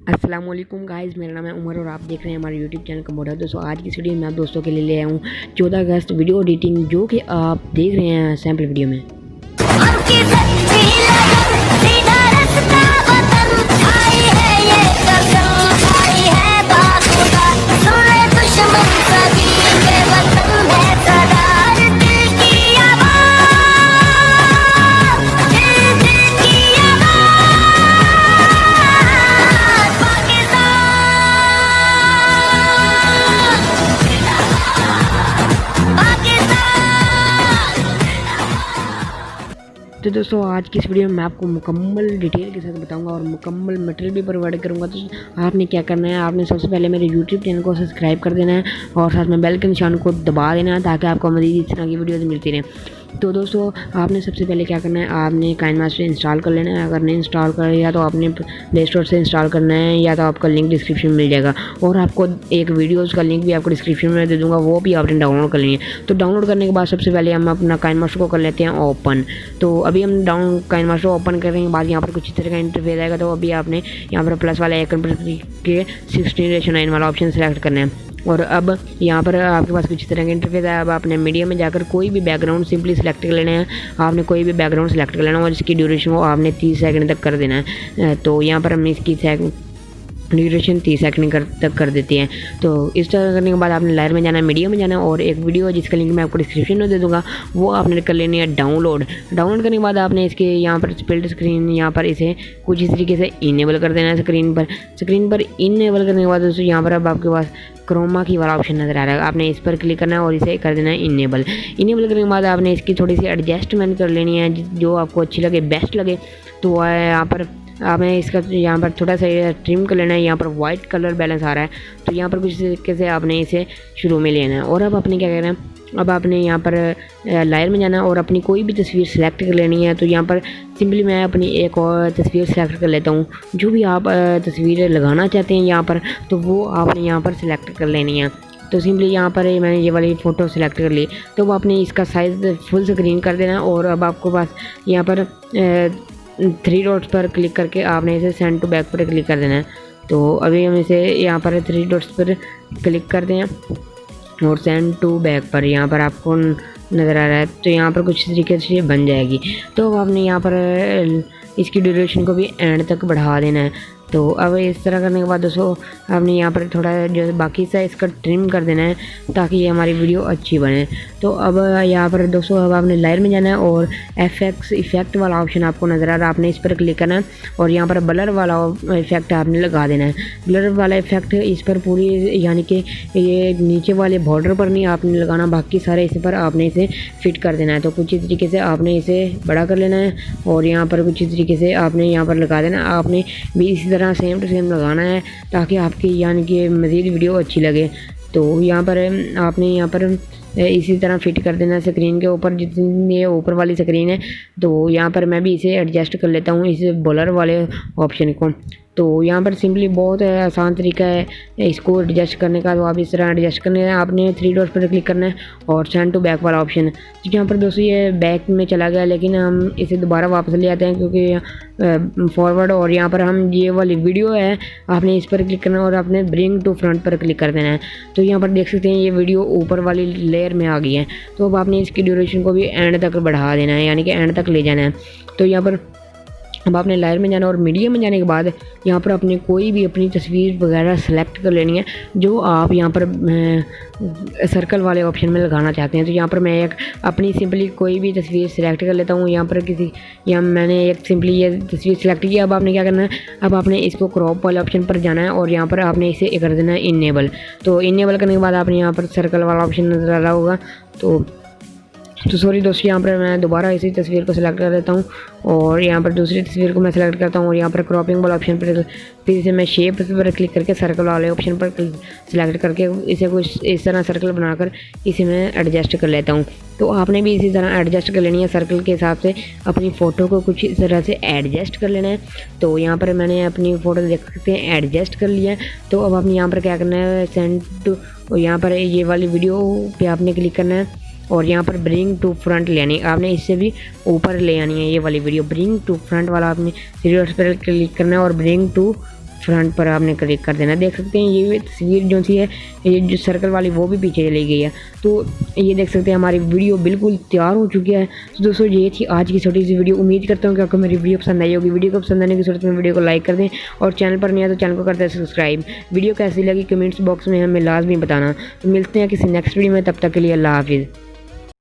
अस्सलाम वालेकुम गाइस, मेरा नाम है उमर और आप देख रहे हैं हमारे यूट्यूब चैनल कमोडा। दोस्तों आज की इस वीडियो में मैं आप दोस्तों के लिए ले आया हूँ 14 अगस्त वीडियो एडिटिंग, जो कि आप देख रहे हैं सैम्पल वीडियो में। तो दोस्तों आज की इस वीडियो में मैं आपको मुकम्मल डिटेल के साथ बताऊंगा और मुकम्मल मटेरियल भी प्रोवाइड करूंगा। तो आपने क्या करना है, आपने सबसे पहले मेरे यूट्यूब चैनल को सब्सक्राइब कर देना है और साथ में बेल के निशान को दबा देना है ताकि आपको मज़ीद इस तरह की वीडियोज़ मिलती रहें। तो दोस्तों आपने सबसे पहले क्या करना है, आपने काइनमास्टर इंस्टॉल कर लेना है। अगर नहीं इंस्टॉल कर या तो आपने प्ले स्टोर से इंस्टॉल करना है या तो आपका लिंक डिस्क्रिप्शन में मिल जाएगा, और आपको एक वीडियोज़ का लिंक भी आपको डिस्क्रिप्शन में दे दूँगा, वो भी आपने डाउनलोड कर लेनी है। तो डाउनलोड करने के बाद सबसे पहले हम अपना काइनमास्टर को कर लेते हैं ओपन। तो अभी हम काइनमास्टर ओपन करने के बाद यहाँ पर कुछ इस तरह का इंटरफेस आएगा। तो अभी आपने यहाँ पर प्लस वाला आइकन पर के 16:9 वाला ऑप्शन सेलेक्ट करना है। और अब यहाँ पर आपके पास कुछ तरह का इंटरफेस है। अब आपने मीडियम में जाकर कोई भी बैकग्राउंड सिंपली सेलेक्ट कर लेना है। आपने कोई भी बैकग्राउंड सेलेक्ट कर लेना और इसकी ड्यूरेशन को आपने 30 सेकंड तक कर देना है। तो यहाँ पर हमने इसकी ड्यूरेशन 30 सेकंड तक कर देती है। तो इस तरह करने के बाद आपने लेयर में जाना है, मीडियम में जाना है, और एक वीडियो जिसका लिंक मैं आपको डिस्क्रिप्शन में दे दूँगा वो आपने कर लेनी है डाउनलोड। डाउनलोड करने के बाद आपने इसके यहाँ पर स्प्लिट स्क्रीन यहाँ पर इसे कुछ इस तरीके से इनेबल कर देना है स्क्रीन पर इनेबल करने के बाद दोस्तों यहाँ पर अब आपके पास क्रोमा की वाला ऑप्शन नज़र आ रहा है। आपने इस पर क्लिक करना है और इसे कर देना है इनेबल करने के बाद आपने इसकी थोड़ी सी एडजस्टमेंट कर लेनी है जो आपको अच्छी लगे, बेस्ट लगे। तो यहाँ पर आपने इसका यहाँ पर थोड़ा सा ट्रिम कर लेना है। यहाँ पर वाइट कलर बैलेंस आ रहा है, तो यहाँ पर कुछ तरीके से आपने इसे शुरू में लेना है। और अब आपने क्या करना है, अब आपने यहाँ पर लेयर में जाना है और अपनी कोई भी तस्वीर सेलेक्ट कर लेनी है। तो यहाँ पर सिंपली मैं अपनी एक और तस्वीर सेलेक्ट कर लेता हूँ। जो भी आप तस्वीरें लगाना चाहते हैं यहाँ पर, तो वो आपने यहाँ पर सेलेक्ट कर लेनी है। तो सिंपली यहाँ पर मैंने ये वाली फ़ोटो सेलेक्ट कर ली, तो वो आपने इसका साइज़ फुल स्क्रीन कर देना है। और अब आपको पास यहाँ पर 3 डॉट्स पर क्लिक करके आपने इसे सेंड टू बैक पर क्लिक कर देना है। तो अभी हम इसे यहाँ पर 3 डॉट्स पर क्लिक करते हैं और सेंड टू बैक पर यहाँ पर आपको नज़र आ रहा है। तो यहाँ पर कुछ तरीके से बन जाएगी। तो आपने यहाँ पर इसकी ड्यूरेशन को भी एंड तक बढ़ा देना है। तो अब इस तरह करने के बाद दोस्तों आपने यहाँ पर थोड़ा जो बाकी सा इसका ट्रिम कर देना है ताकि ये हमारी वीडियो अच्छी बने। तो अब यहाँ पर दोस्तों अब आपने लेयर में जाना है और FX इफ़ेक्ट वाला ऑप्शन आपको नज़र आ रहा है, आपने इस पर क्लिक करना है और यहाँ पर ब्लर वाला इफ़ेक्ट आपने लगा देना है। ब्लर वाला इफ़ेक्ट इस पर पूरी यानी कि ये नीचे वाले बॉर्डर पर नहीं आपने लगाना, बाकी सारे इस पर आपने इसे फिट कर देना है। तो कुछ इस तरीके से आपने इसे बड़ा कर लेना है और यहाँ पर कुछ इस तरीके से आपने यहाँ पर लगा देना। आपने भी इसी तरह सेम टू सेम लगाना है ताकि आपकी यानी कि मज़ीद वीडियो अच्छी लगे। तो यहाँ पर आपने यहाँ पर इसी तरह फिट कर देना स्क्रीन के ऊपर, जितनी ये ऊपर वाली स्क्रीन है। तो यहाँ पर मैं भी इसे एडजस्ट कर लेता हूँ इस ब्लर वाले ऑप्शन को। तो यहाँ पर सिंपली बहुत आसान तरीका है इसको एडजस्ट करने का। तो आप इस तरह एडजस्ट करने है, आपने 3 डॉट पर क्लिक करना है और सेंड टू बैक वाला ऑप्शन है। तो यहाँ पर दोस्तों ये बैक में चला गया, लेकिन हम इसे दोबारा वापस ले आते हैं क्योंकि फॉरवर्ड, और यहाँ पर हम ये वाली वीडियो है आपने इस पर क्लिक करना है और आपने ब्रिंग टू फ्रंट पर क्लिक कर देना है। तो यहाँ पर देख सकते हैं ये वीडियो ऊपर वाली लेयर में आ गई है। तो अब आपने इसकी ड्यूरेशन को भी एंड तक बढ़ा देना है, यानी कि एंड तक ले जाना है। तो यहाँ पर अब आपने लेयर में जाना और मीडियम में जाने के बाद यहाँ पर अपने कोई भी अपनी तस्वीर वगैरह सेलेक्ट कर लेनी है जो आप यहाँ पर सर्कल वाले ऑप्शन में लगाना चाहते हैं। तो यहाँ पर मैं एक अपनी सिंपली कोई भी तस्वीर सेलेक्ट कर लेता हूँ। यहाँ पर मैंने एक सिंपली ये तस्वीर सेलेक्ट की। अब आपने क्या करना है, अब आपने इसको क्रॉप वाले ऑप्शन पर जाना है और यहाँ पर आपने इसे कर देना है इनेबल। तो इनेबल करने के बाद आपने यहाँ पर सर्कल वाला ऑप्शन नज़र आ रहा होगा। तो सॉरी दोस्तों, यहाँ पर मैं दोबारा इसी तस्वीर को सिलेक्ट कर देता हूँ और यहाँ पर दूसरी तस्वीर को मैं सेलेक्ट करता हूँ और यहाँ पर क्रॉपिंग वाला ऑप्शन पर फिर इसे मैं शेप पर क्लिक करके सर्कल वाले ऑप्शन पर सिलेक्ट करके इसे कुछ इस तरह सर्कल बनाकर इसे मैं एडजस्ट कर लेता हूँ। तो आपने भी इसी तरह एडजस्ट कर लेनी है, सर्कल के हिसाब से अपनी फ़ोटो को कुछ इस तरह से एडजस्ट कर लेना है। तो यहाँ पर मैंने अपनी फ़ोटो देख सकते हैं एडजस्ट कर लिया है। तो अब आपने यहाँ पर क्या करना है, सेंड टू, यहाँ पर ये वाली वीडियो पे आपने क्लिक करना है और यहाँ पर ब्रिंग टू फ्रंट ले आनी, आपने इससे भी ऊपर ले आनी है ये वाली वीडियो। ब्रिंग टू फ्रंट वाला आपने 3 डॉट्स पर क्लिक करना है और ब्रिंग टू फ्रंट पर आपने क्लिक कर देना। देख सकते हैं ये तस्वीर जो सी है, ये जो सर्कल वाली वो भी पीछे चली गई है। तो ये देख सकते हैं हमारी वीडियो बिल्कुल तैयार हो चुकी है। तो दोस्तों ये थी आज की छोटी सी वीडियो। उम्मीद करता हूँ कि आपको मेरी वीडियो पसंद आई होगी। वीडियो को पसंद आने की सूरत में वीडियो को लाइक कर दें और चैनल पर नहीं है तो चैनल को कर दें सब्सक्राइब। वीडियो कैसी लगी कमेंट्स बॉक्स में हमें लाजमी बताना। तो मिलते हैं किसी नेक्स्ट वीडियो में, तब तक के लिए अल्लाह हाफिज़।